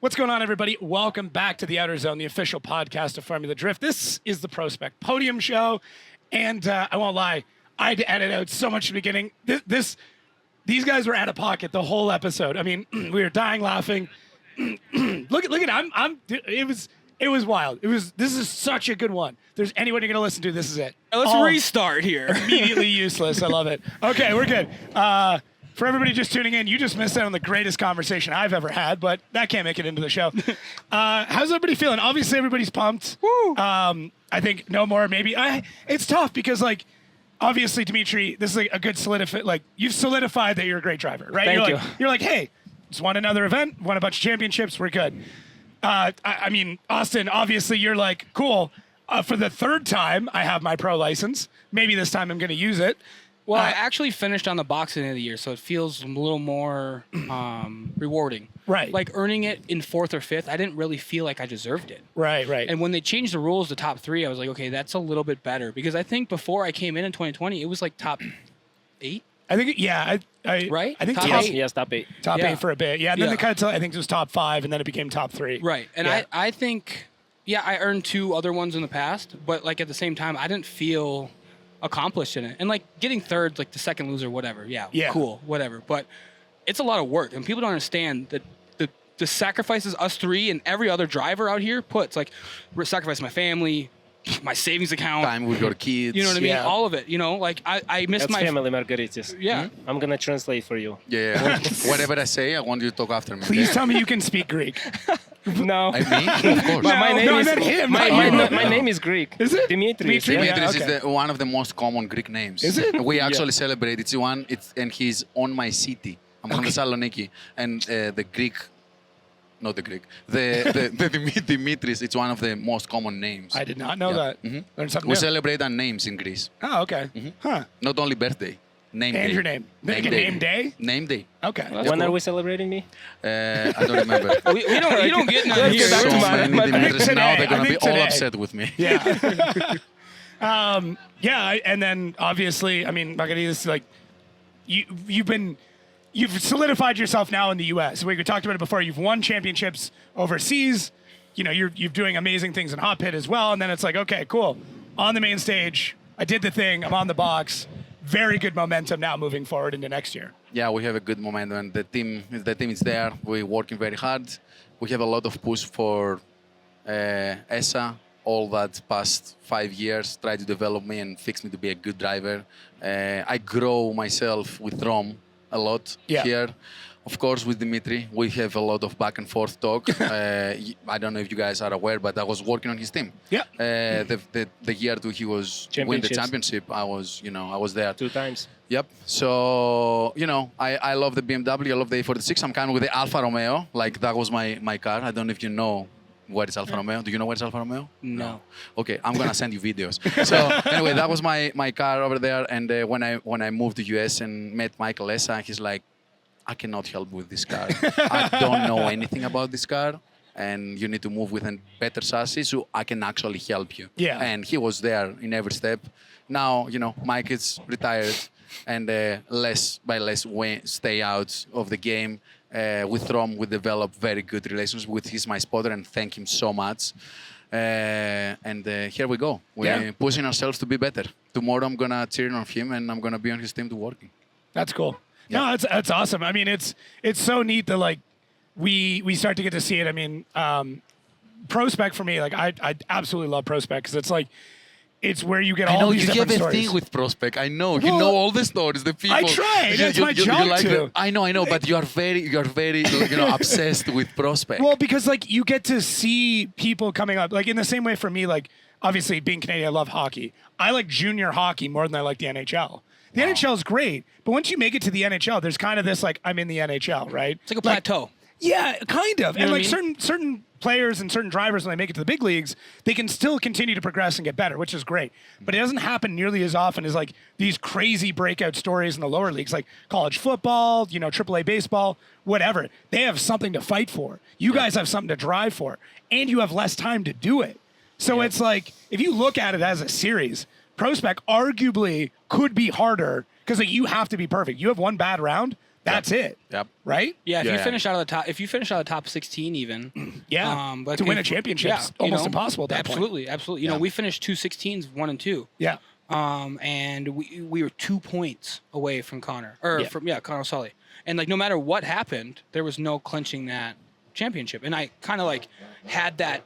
What's going on, everybody? Welcome back to the Outerzone, the official podcast of Formula Drift. This is the Prospec podium show, and I won't lie, I had to edit out so much at the beginning. These guys were out of pocket the whole episode. I mean, we were dying laughing. look at it was wild. This is such a good one. If there's anyone you're gonna listen to, this is it. Let's restart here. Immediately useless. I love it. Okay, we're good. For everybody just tuning in, you just missed out on the greatest conversation I've ever had, but that can't make it into the show. How's everybody feeling? Obviously, everybody's pumped. Woo. I think no more, maybe. It's tough because, like, obviously, Dmitriy, this is like a good solidify. Like, you've solidified that you're a great driver, right? Thank you. You're like, hey, just won another event, won a bunch of championships, we're good. I mean, Austin, obviously, you're like, cool. For the third time, I have my pro license. Maybe this time I'm going to use it. Well, I actually finished on the box at the end of the year, so it feels a little more rewarding. Right. Like earning it in fourth or fifth, I didn't really feel like I deserved it. Right. And when they changed the rules to top three, I was like, okay, that's a little bit better. Because I think before I came in 2020, it was like top 8. I think, yeah. Right? I think Top top 8? Yes, top 8. Top Yeah. 8 for a bit. Yeah, and then Yeah. they cut it to, I think it was top 5, and then it became top 3. Right. And Yeah. I think, yeah, I earned 2 other ones in the past, but like at the same time, I didn't feel accomplished in it. And like getting third, like the second loser, whatever. Yeah. Cool, whatever. But it's a lot of work, and people don't understand that the sacrifices us 3 and every other driver out here puts. Like, sacrifice my family, my savings account, time with your kids. you know what I mean? Yeah. All of it. You know, like I missed That's my family Margaritis. Yeah. I'm gonna translate for you. Yeah. Whatever I say, I want you to talk after me. Please tell me you can speak Greek. No. I mean, of course. My name no, I is meant him, my, not you. my name is Greek. Is it? Dmitry. Dmitry? Yeah. Yeah. Dmitry okay. is one of the most common Greek names. Is it? We actually celebrate. And he's on my city. I'm from Thessaloniki, and the Dimitris. It's one of the most common names. I did not know that. Learned something We new. celebrate our names in Greece. Oh, okay. Huh. Not only birthday, name And day. your name. Name Like a day. name day? Name day. Okay. When are we celebrating me? I don't remember. we don't get none Let's here. get back to So my- many my- Dimitris today, now. They're I gonna be think all today. upset with me. Yeah. And then obviously, I mean, Margaritis, like, you've solidified yourself now in the U.S. We talked about it before. You've won championships overseas. You know, you're doing amazing things in hot pit as well. And then it's like, okay, cool. On the main stage, I did the thing. I'm on the box. Very good momentum now moving forward into next year. Yeah, we have a good momentum, and the team is there. We're working very hard. We have a lot of push for ESA. All that past 5 years, try to develop me and fix me to be a good driver. I grow myself with Rom a lot here. Of course, with Dmitry, we have a lot of back and forth talk. I don't know if you guys are aware, but I was working on his team. Yeah. The year he was win the championship, I was there 2 times. Yep. So, I love the BMW. I love the A46. I'm coming with the Alfa Romeo. Like, that was my car. I don't know if you know what is Alfa Romeo. Do you know what is Alfa Romeo? No. Okay, I'm going to send you videos. So, anyway, that was my car over there. And when I moved to US and met Michael Essa, he's like, I cannot help with this car. I don't know anything about this car. And you need to move with a better chassis so I can actually help you. Yeah. And he was there in every step. Now, Mike is retired. And less by less stay out of the game. With Rom, we developed very good relations with he's my spotter, and thank him so much. And here we go. We're pushing ourselves to be better. Tomorrow I'm gonna cheer on him, and I'm gonna be on his team to working. That's cool. Yeah. No, that's awesome. I mean, it's so neat that, like, we start to get to see it. I mean, Prospec for me, like, I absolutely love Prospec because it's like, it's where you get all these different stories. I know you have a thing with Prospec. I know you know all the stories, the people. I try. That's my job like to. I know, but you are very obsessed with Prospec. Well, because, like, you get to see people coming up, like, in the same way for me, like, obviously being Canadian, I love hockey. I like junior hockey more than I like the NHL. The NHL is great, but once you make it to the NHL, there's kind of this, like, I'm in the NHL, right? It's like a plateau. Yeah, kind of. You And know like what I mean? certain players and certain drivers, when they make it to the big leagues, they can still continue to progress and get better, which is great. But it doesn't happen nearly as often as like these crazy breakout stories in the lower leagues, like college football, AAA baseball, whatever. They have something to fight for. You guys have something to drive for, and you have less time to do it. So it's like, if you look at it as a series, Prospec arguably could be harder because, like, you have to be perfect. You have one bad round, That's it. Yep. Right? Yeah, if Yeah, you yeah. finish out of the top, if you finish out of the top 16 even, Yeah. but To win a if- championship is you almost know, impossible at that point. absolutely, absolutely. You know, Yeah. we finished 2 16s, 1 and 2. Yeah. And we were 2 points away from Connor, or Yeah. from Connor Sully. And like no matter what happened, there was no clinching that championship. And I kind of like had that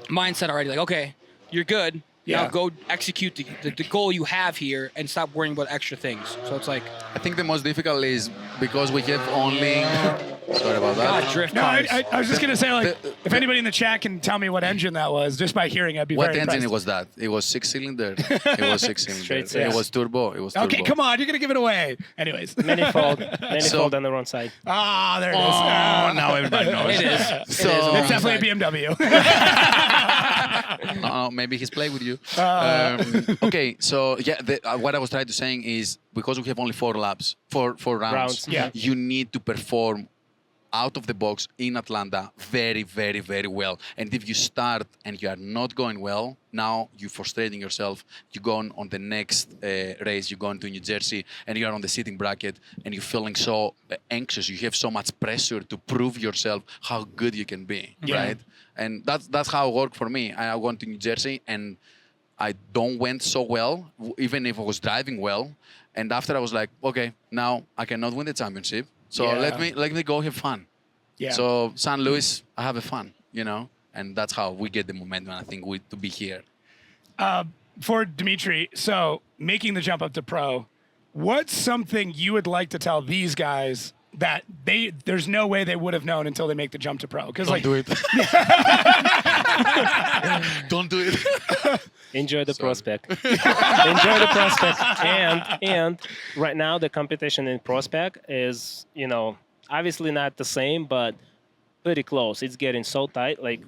mindset already. Like, okay, you're good. Yeah. Now go execute the goal you have here and stop worrying about extra things. So it's like, I think the most difficult is because we have only. Sorry about that. God, drift No, cars. I was just going to say, like, if anybody in the chat can tell me what engine that was, just by hearing, I'd be What very engine impressed. was that? It was 6-cylinder. It was 6-cylinder. Straight six. It was turbo. It was turbo. Okay, come on. You're going to give it away. Anyways. Manifold So- on the wrong side. Ah, there it is. Oh, now everybody knows. It is. So- It's definitely a BMW. No, maybe he's playing with you. Okay, so yeah, what I was trying to saying is because we have only 4 laps, four rounds, Yeah. you need to perform out of the box in Atlanta very, very, very well. And if you start and you are not going well, now you're frustrating yourself. You go on the next race, you go into New Jersey, and you are on the seating bracket, and you're feeling so anxious. You have so much pressure to prove yourself how good you can be, right? And that's how it worked for me. I went to New Jersey, and I don't went so well, even if I was driving well. And after I was like, okay, now I cannot win the championship. So Yeah. let me go have fun. Yeah. So San Luis, I have a fun, you know, and that's how we get the momentum. I think to be here. For Dmitry, so making the jump up to pro, what's something you would like to tell these guys that there's no way they would have known until they make the jump to pro? Because like, do it. Don't do it. Enjoy the Sorry. prospect. Enjoy the prospect. And right now the competition in prospect is, you know, obviously not the same, but pretty close. It's getting so tight. Like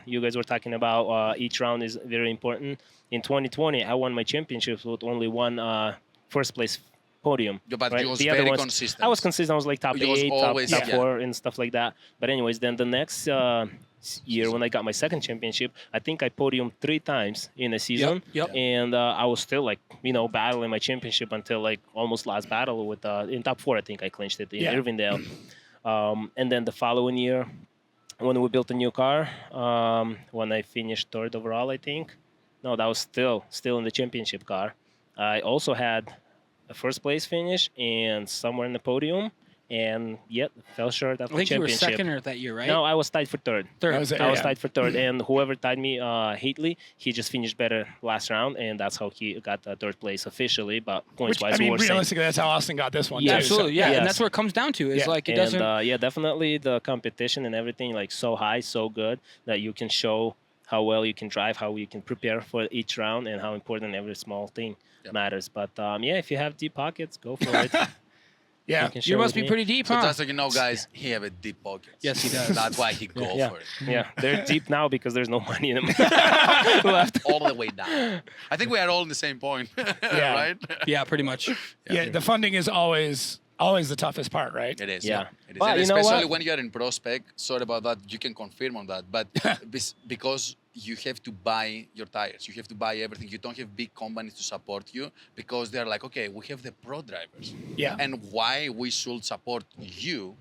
you guys were talking about, each round is very important. In 2020, I won my championships with only one first place podium. Yeah, but right? you was The other very ones, consistent. I was consistent. I was like top You was 8, always- top yeah. 4, and stuff like that. But anyways, then the next year when I got my second championship, I think I podiumed 3 times in a season. Yep. And I was still like, you know, battling my championship until like almost last battle with in top 4. I think I clinched it in Yeah. Irvingdale. And then the following year, when we built a new car, when I finished 3rd overall, I think. No, that was still in the championship car. I also had a first place finish and somewhere in the podium, and yet fell short of I the think you were championship. second or that year, right? No, I was tied for 3rd. Third. That was it. I was Yeah. tied for 3rd, and whoever tied me, Hately, he just finished better last round, and that's how he got 3rd place officially. But which, points-wise, I mean, we were same. realistically, that's how Austin got this one. Yeah, too, Absolutely, so- yeah. Yes. And that's where it comes down to. Is Yeah. like it And doesn't. yeah, definitely the competition and everything like so high, so good that you can show how well you can drive, how you can prepare for each round, and how important every small thing matters. But yeah, if you have deep pockets, go for it. Yeah. can You share must with be me. pretty deep, So huh? just so you know, guys, he have a deep pocket. Yes, he does. That's why he go Yeah, for it. yeah, they're deep now because there's no money in them left. All the way down. I think we are all in the same point, right? Yeah, pretty much. Yeah, the funding is always the toughest part, right? It is. Yeah. It is. But And you know especially what? when you're in Prospec, sorry about that, you can confirm on that. But because you have to buy your tires, you have to buy everything. You don't have big companies to support you because they're like, okay, we have the pro drivers. Yeah. And why we should support you?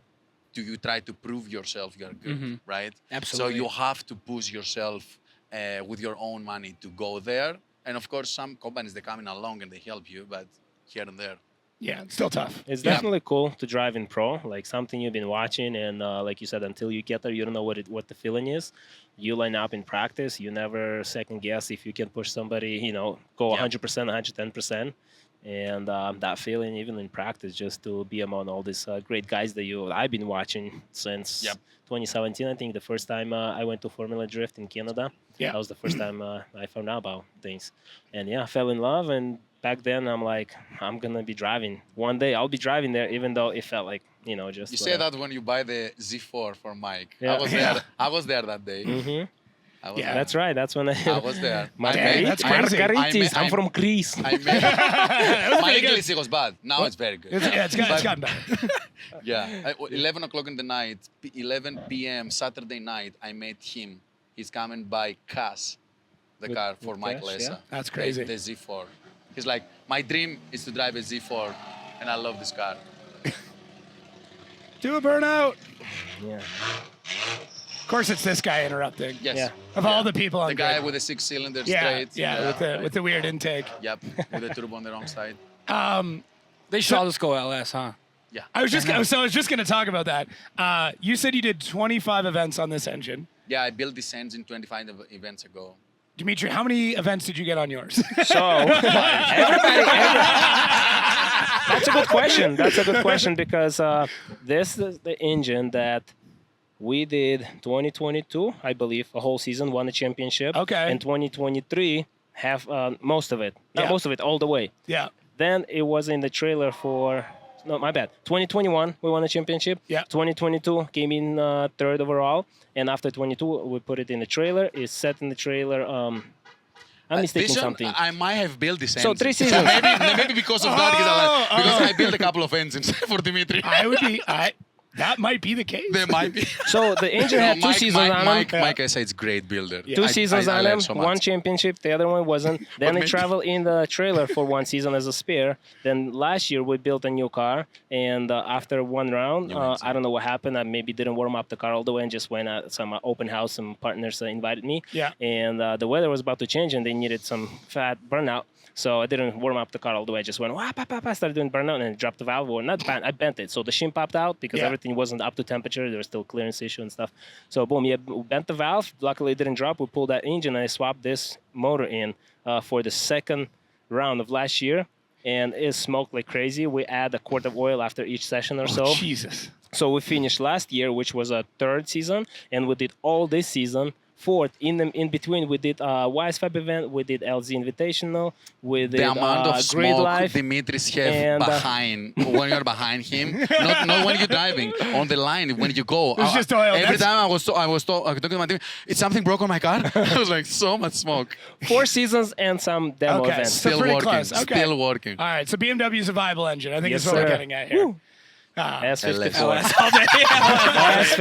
Do you try to prove yourself you're good, right? Absolutely. So you have to push yourself with your own money to go there. And of course, some companies, they're coming along and they help you, but here and there. Yeah, it's still tough. It's definitely cool to drive in pro, like something you've been watching, and like you said, until you get there, you don't know what the feeling is. You line up in practice, you never second guess if you can push somebody, you know, go 100%, 110%, and that feeling even in practice, just to be among all these great guys that I've been watching since 2017. I think the first time I went to Formula Drift in Canada, that was the first time I found out about things, and I fell in love. And back then, I'm like, I'm gonna be driving. One day, I'll be driving there, even though it felt like, you know, just. You say that when you buy the Z4 for Mike. Yeah. I was there. I was there that day. Mm-hmm. I was Yeah. there. That's right. That's when I was there. Margaritis. that's crazy. Margaritis. I'm from Greece. I made, my English was bad. Now it's very good. It's gotten better. Yeah. 11 o'clock in the night, 11 p.m. Saturday night, I met him. He's coming by Cass, the car for Mike Cass, Lessa. yeah. That's crazy. The Z4. He's like, my dream is to drive a Z4, and I love this car. Do a burnout. Yeah. Of course, it's this guy interrupting. Yes. Yeah. Of all the people on The guy grid. with the 6-cylinder Yeah, straight. yeah, with the weird intake. Yep, with the turbo on the wrong side. They saw this go LS, huh? Yeah. I was just going to talk about that. You said you did 25 events on this engine. Yeah, I built this engine 25 events ago. Dmitry, how many events did you get on yours? So that's a good question. That's a good question because this is the engine that we did 2022, I believe, a whole season, won a championship. Okay. And 2023, half most of it, not Yeah. most of it, all the way. Yeah. Then it was in the trailer for. No, my bad. 2021, we won a championship. Yeah. 2022 came in third overall, and after 22, we put it in the trailer. It's set in the trailer. I'm mistaking This one, something. I might have built this engine. So 3 seasons. maybe because of that, because I built a couple of engines for Dmitry. That might be the case. There might be. So the engine had 2 seasons on him. Mike I say it's great builder. Yeah. 2 I seasons on him, learned so much. 1 championship, the other one wasn't. Then maybe- it traveled in the trailer for 1 season as a spare. Then last year we built a new car, and after 1 round, I don't know what happened. I maybe didn't warm up the car all the way and just went at some open house. Some partners invited me, Yeah. and the weather was about to change, and they needed some fat burnout. So I didn't warm up the car all the way. I just went, wah, pa, pa, pa, started doing burnout, and dropped the valve. Or not bent, I bent it. So the shim popped out because Yeah. everything wasn't up to temperature. There was still clearance issue and stuff. So boom, yeah, bent the valve. Luckily, it didn't drop. We pulled that engine, and I swapped this motor in for the second round of last year. And it smoked like crazy. We add a quart of oil after each session or so. Jesus. So we finished last year, which was a 3rd season, and we did all this season 4th. In between, we did YSFAB event, we did LZ Invitational, we did The amount of Grid smoke Life. Dimitris have and, behind when you're behind him, not when you're driving on the line. When you go, It's just oil. Every That's- time I was talking to my team, it's something broke on my car. I was like, so much smoke. 4 seasons and some demo Okay, events. so Still pretty working. close. Okay. Still working. All right, so BMW is a viable engine. I think Yes, is what we're sir. getting at here. S54. LS all day.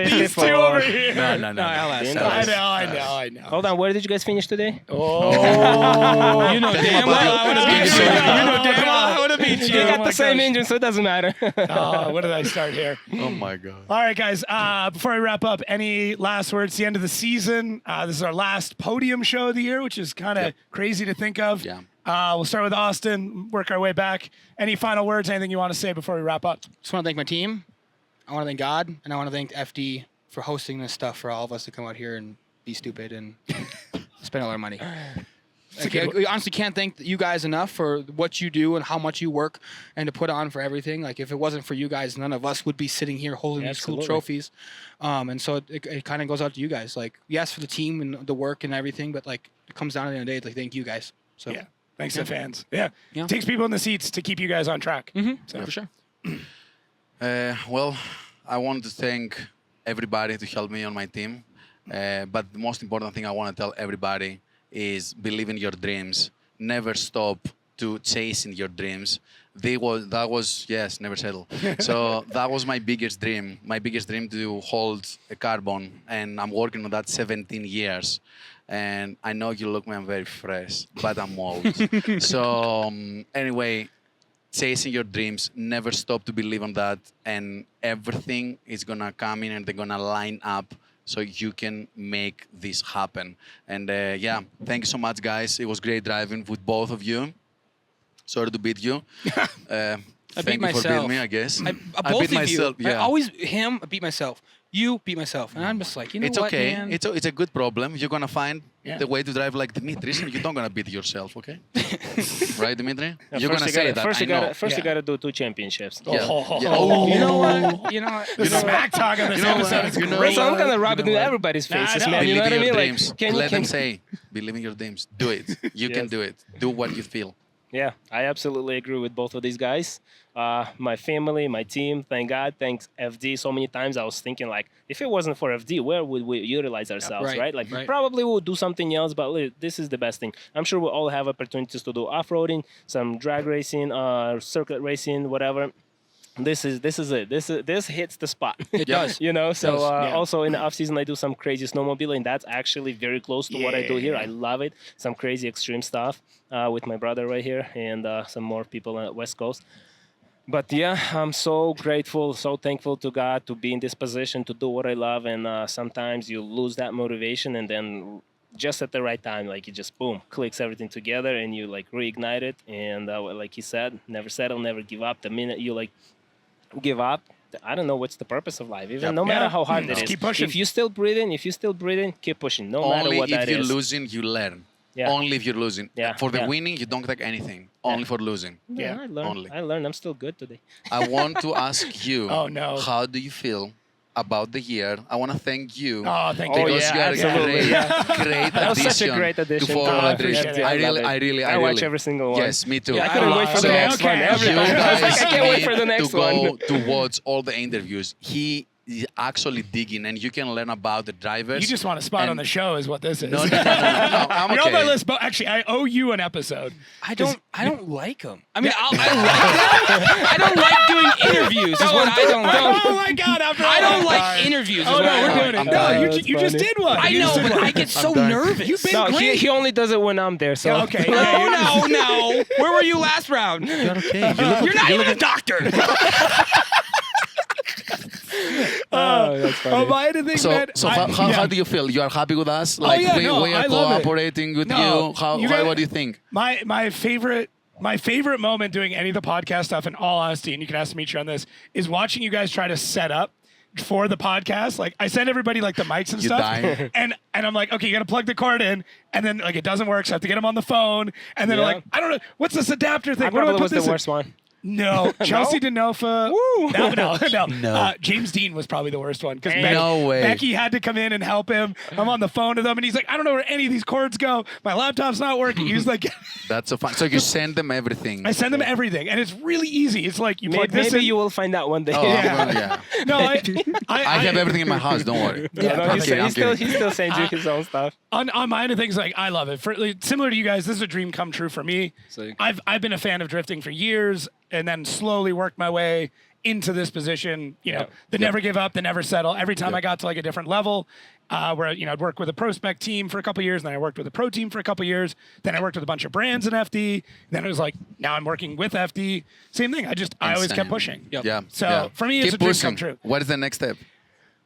These two over S54. here. No. LS. I know. Hold on, where did you guys finish today? Oh. You know damn well I would have beat you. You know damn well I would have beat You got the same engine, so it doesn't matter. Where did I start here? Oh my god. All right, guys. Before I wrap up, any last words? It's the end of the season. This is our last podium show of the year, which is kind of Yep. crazy to think of. Yeah. We'll start with Austin, work our way back. Any final words, anything you want to say before we wrap up? Just want to thank my team. I want to thank God, and I want to thank FD for hosting this stuff for all of us to come out here and be stupid and spend all our money. We honestly can't thank you guys enough for what you do and how much you work and to put on for everything. Like, if it wasn't for you guys, none of us would be sitting here holding these cool Absolutely. trophies. And so it kind of goes out to you guys. Like, yes, for the team and the work and everything, but like, it comes down to the end of the day, it's like, thank you guys. So Yeah. Thanks to the fans. Yeah. Yeah. Takes people in the seats to keep you guys on track. So. for sure. Well, I want to thank everybody to help me on my team. But the most important thing I want to tell everybody is believe in your dreams. Never stop to chasing your dreams. That was yes, never settle. So that was my biggest dream. My biggest dream to hold a carbon, and I'm working on that 17 years. And I know you look me, I'm very fresh, but I'm old. So anyway, chasing your dreams, never stop to believe on that, and everything is gonna come in and they're gonna line up so you can make this happen. And yeah, thank you so much, guys. It was great driving with both of you. Sorry to beat you. I Thank beat you myself. for beating me, I guess. Both beat of myself. you. Yeah. I always I beat myself. You beat myself, and I'm just like, you know It's what, okay. man? It's a good problem. You're gonna find Yeah. the way to drive like Dmitry, and you're not gonna beat yourself, okay? Right, Dimitri? Yeah, You're gonna say that. First, I know. you Yeah. gotta do 2 championships. Yeah. Oh. Yeah. Oh. You know what? You know what? The smack talk on this You know episode what? is You know great. So I'm gonna You rub it know in what? everybody's Nah, I faces, know. man. You Believe know what I in your mean? dreams. Like, Let them say, believe in your dreams. Do it. You can Yes. do it. Do what you feel. Yeah, I absolutely agree with both of these guys. My family, my team, thank God, thanks FD. So many times I was thinking, like, if it wasn't for FD, where would we utilize ourselves, right, right? Like, right. probably we'll do something else, but this is the best thing. I'm sure we'll all have opportunities to do off-roading, some drag racing, circuit racing, whatever. This is it. This hits the spot. It does. You know, so does, yeah. also in the off season I do some crazy snowmobiling, and that's actually very close to what I do here. Yeah. I love it. Some crazy extreme stuff with my brother right here and some more people on the West Coast. But yeah, I'm so grateful, so thankful to God to be in this position, to do what I love. And sometimes you lose that motivation, and then just at the right time, like it just boom, clicks everything together, and you like reignite it. And like he said, never settle, never give up. The minute you like give up, I don't know what's the purpose of life. Even no matter how hard it is, keep pushing. if you're still breathing, keep pushing. No matter what that is. Only if you're losing, you learn. Yeah. Only if you're losing. Yeah. For the winning, you don't take anything. Only for losing. Yeah, I learned. Only. I learned. I'm still good today. I want to ask you, Oh, no. how do you feel about the year? I want to thank you. Oh, thank you. Because yeah, you are absolutely. a great That was addition, such a great addition. to Formula I Drift. appreciate it. I really I watch every single one. Yes, me too. Yeah, I couldn't wait for the So, next one. Every you time. I was like, guys I can't wait for the need next to go one. to watch all the interviews. He is actually digging, and you can learn about the drivers. You just want a spot on and- the show, is what this is. No, I'm You're on my okay. list, but actually, I owe you an episode. I don't like them. I mean, I don't like doing interviews. Is what I don't like. Oh my God! After I don't all that like time. interviews. Oh is no, what I we're don't doing like. it. No, done. you just That's did one. I You know, just did but one. I get so done. nervous. You've been No, great. he only does it when I'm there. So Yeah, okay. No. Where were you last round? You're okay. You're not even a doctor. that's funny. Oh, my other thing, man. So I- how do you feel? You are happy with us? Like yeah, we I are love it. cooperating with No, you. you gotta- What do you think? My favorite moment doing any of the podcast stuff, in all honesty, and you can ask Dmitry on this, is watching you guys try to set up for the podcast. Like, I send everybody like the mics and You stuff, dying. and I'm like, okay, you got to plug the cord in, and then like it doesn't work, so I have to get them on the phone, and then Yeah. like, I don't know, what's this adapter thing? I Where do I probably put was this the in? worst one. No, Chelsea Denofa. Woo. No. No. James Dean was probably the worst one because No way. Becky had to come in and help him. I'm on the phone to them, and he's like, I don't know where any of these cords go. My laptop's not working. He's like, That's so fun. So you send them everything. I send them everything, and it's really easy. It's like you plug this Maybe in. you will find out one day. Oh, Yeah. yeah. No, I have everything in my house. Don't worry. Yeah, No, I'm he kidding, still sends you his own stuff. on my end of things, like I love it. For like, similar to you guys, this is a dream come true for me. Sick. I've been a fan of drifting for years, and then slowly worked my way into this position. You know, the never give up, the never settle. Every time I got to like a different level, where I'd work with a Prospec team for a couple years, and then I worked with a pro team for a couple years. Then I worked with a bunch of brands in FD. Then it was like now I'm working with FD. Same thing. I always kept pushing. Yep. Yeah. So, yeah. for me, it's Keep a dream pushing. come true. What is the next step?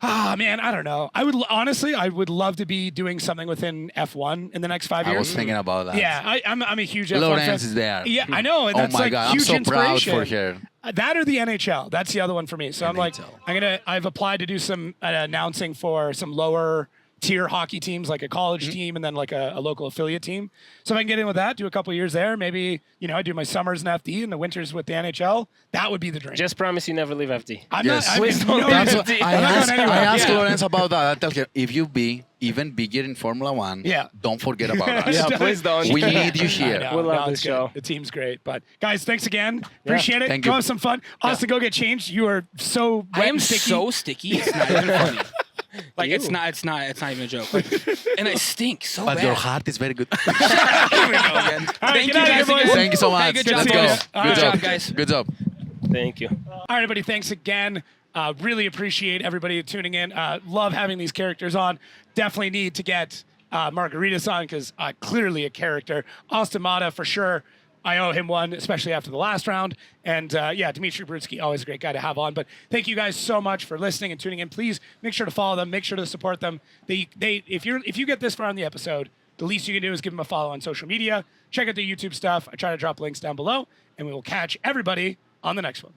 Ah, man, I don't know. I would honestly, I would love to be doing something within F1 in the next 5 years. I was thinking about that. Yeah, I'm a huge F1 Lawrence fan. is there. Yeah, I know. And Oh that's my like God, I'm huge so proud inspiration. for her. That or the NHL. That's the other one for me. So I'm like, NHL. I've applied to do some announcing for some lower tier hockey teams, like a college team and then like a local affiliate team. So if I can get in with that, do a couple years there, maybe, I do my summers in FD and the winters with the NHL, that would be the dream. Just promise you never leave FD. I'm Yes. not, Please don't That's leave what FD. I I'm not asked, going anywhere. I asked Yeah. Lawrence about that. I tell her, if you be even bigger in Formula One, Yeah. don't forget about us. Yeah, please don't. We need you I here. know. We love No, this it's good. show. The team's great. But guys, thanks again. Appreciate it. Thank Go you. have some fun. Austin, go get changed. You are so wet I am and sticky. so sticky. It's not even funny. Like it's not even a joke. Like, and I stink so But bad. your heart is very good. Here we go again. get Thank you out of guys here, boys. again. Thank you so much. Hey, good Let's job, go. guys. All Good right. job, Good job, guys. Good job. Thank you. All right, everybody. Thanks again. Really appreciate everybody tuning in. Love having these characters on. Definitely need to get Margaritis on because clearly a character. Austin Matta for sure. I owe him one, especially after the last round. And Dmitriy Brutskiy, always a great guy to have on. But thank you guys so much for listening and tuning in. Please make sure to follow them. Make sure to support them. If you get this far in the episode, the least you can do is give them a follow on social media. Check out the YouTube stuff. I try to drop links down below, and we will catch everybody on the next one.